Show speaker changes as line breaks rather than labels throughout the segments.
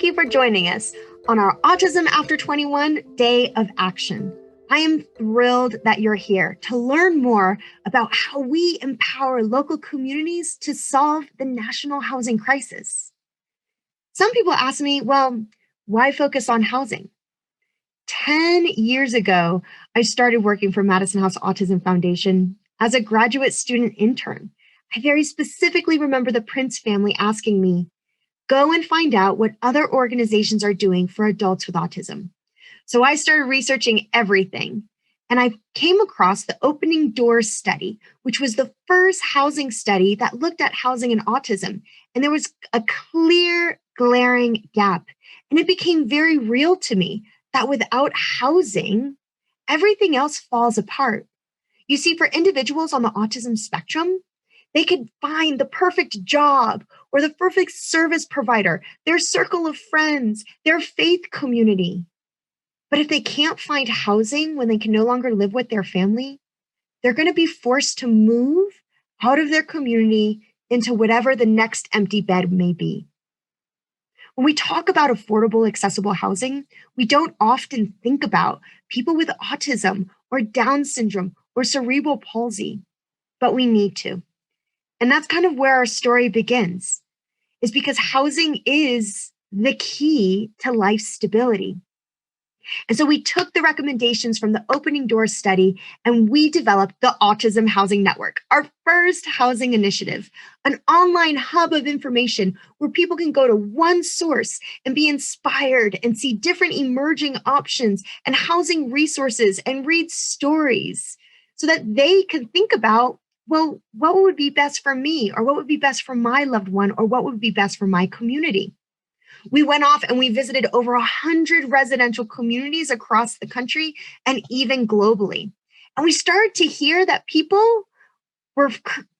thank you for joining us on our Autism After 21 Day of Action. I am thrilled that you're here to learn more about how we empower local communities to solve the national housing crisis. Some people ask me, well, why focus on housing? 10 years ago, I started working for Madison House Autism Foundation as a graduate student intern. I very specifically remember the Prince family asking me, go and find out what other organizations are doing for adults with autism. So I started researching everything, and I came across the Opening Doors study, which was the first housing study that looked at housing and autism. And there was a clear, glaring gap. And it became very real to me that without housing, everything else falls apart. You see, for individuals on the autism spectrum, they could find the perfect job or the perfect service provider, their circle of friends, their faith community. But if they can't find housing when they can no longer live with their family, they're going to be forced to move out of their community into whatever the next empty bed may be. When we talk about affordable, accessible housing, we don't often think about people with autism or Down syndrome or cerebral palsy, but we need to. And that's kind of where our story begins, is because housing is the key to life stability. And so we took the recommendations from the Opening Doors study and we developed the Autism Housing Network, our first housing initiative, an online hub of information where people can go to one source and be inspired and see different emerging options and housing resources and read stories so that they can think about, well, what would be best for me, or what would be best for my loved one, or what would be best for my community? We went off and we visited over 100 residential communities across the country and even globally. And we started to hear that people were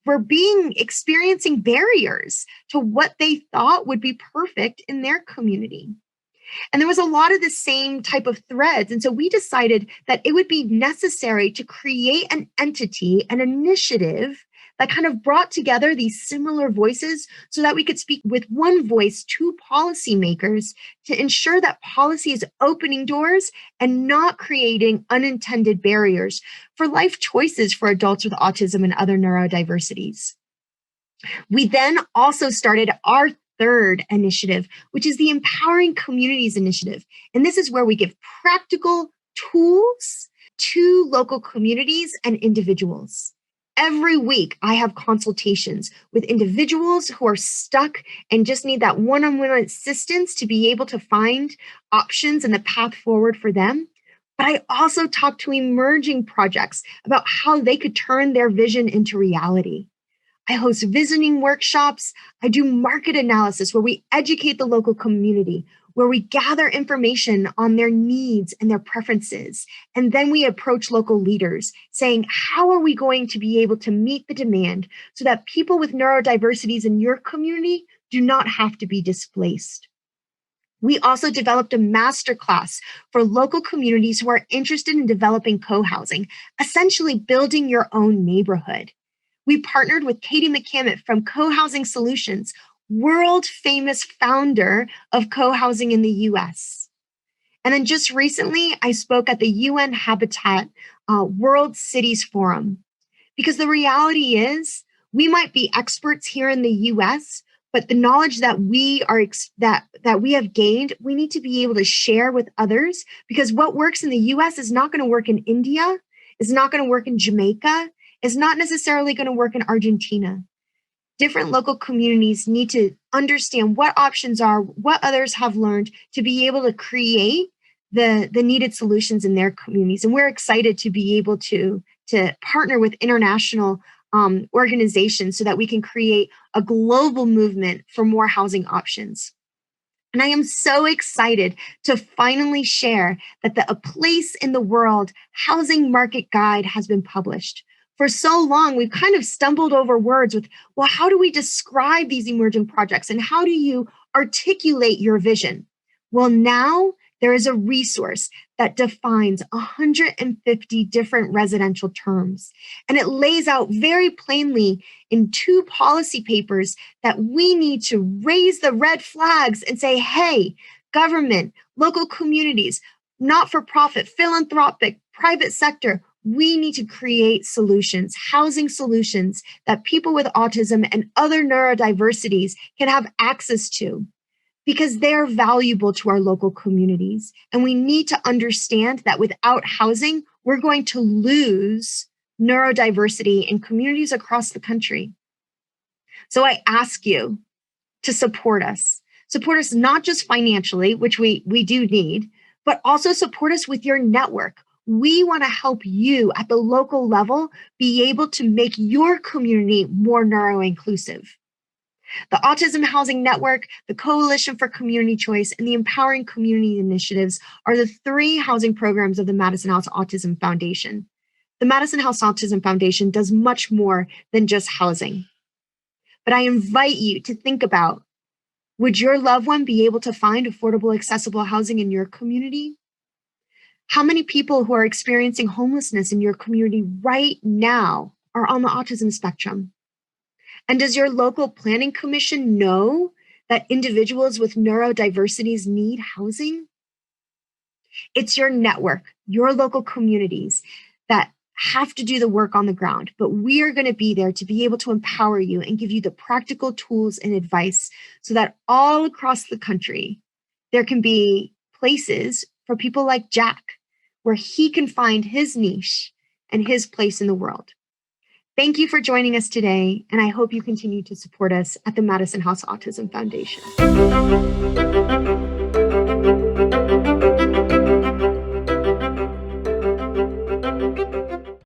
experiencing barriers to what they thought would be perfect in their community. And there was a lot of the same type of threads. And so we decided that it would be necessary to create an entity, an initiative that kind of brought together these similar voices so that we could speak with one voice to policymakers to ensure that policy is opening doors and not creating unintended barriers for life choices for adults with autism and other neurodiversities. We then also started our third initiative, which is the Empowering Communities Initiative. And this is where we give practical tools to local communities and individuals. Every week, I have consultations with individuals who are stuck and just need that one-on-one assistance to be able to find options and the path forward for them. But I also talk to emerging projects about how they could turn their vision into reality. I host visiting workshops. I do market analysis where we educate the local community, where we gather information on their needs and their preferences. And then we approach local leaders saying, how are we going to be able to meet the demand so that people with neurodiversities in your community do not have to be displaced? We also developed a masterclass for local communities who are interested in developing co-housing, essentially building your own neighborhood. We partnered with Katie McCammett from Co-Housing Solutions, world famous founder of co-housing in the US. And then just recently, I spoke at the UN Habitat World Cities Forum, because the reality is we might be experts here in the US, but the knowledge that we have gained, we need to be able to share with others, because what works in the US is not going to work in India, is not going to work in Jamaica, is not necessarily going to work in Argentina. Different local communities need to understand what options are, what others have learned to be able to create the needed solutions in their communities. And we're excited to be able to partner with international organizations so that we can create a global movement for more housing options. And I am so excited to finally share that the A Place in the World Housing Market Guide has been published. For so long, we've kind of stumbled over words with, well, how do we describe these emerging projects and how do you articulate your vision? Well, now There is a resource that defines 150 different residential terms, and it lays out very plainly in 2 policy papers that we need to raise the red flags and say, hey, government, local communities, not-for-profit, philanthropic, private sector, we need to create solutions, housing solutions that people with autism and other neurodiversities can have access to, because they're valuable to our local communities. And we need to understand that without housing, we're going to lose neurodiversity in communities across the country. So I ask you to support us. Support us not just financially, which we do need, but also support us with your network. We want to help you at the local level be able to make your community more neuro-inclusive. The Autism Housing Network, the Coalition for Community Choice, and the Empowering Community Initiatives are the 3 housing programs of the Madison House Autism Foundation. The Madison House Autism Foundation does much more than just housing. But I invite you to think about, would your loved one be able to find affordable, accessible housing in your community? How many people who are experiencing homelessness in your community right now are on the autism spectrum? And does your local planning commission know that individuals with neurodiversities need housing? It's your network, your local communities that have to do the work on the ground, but we are going to be there to be able to empower you and give you the practical tools and advice so that all across the country, there can be places for people like Jack, where he can find his niche and his place in the world. Thank you for joining us today, and I hope you continue to support us at the Madison House Autism Foundation.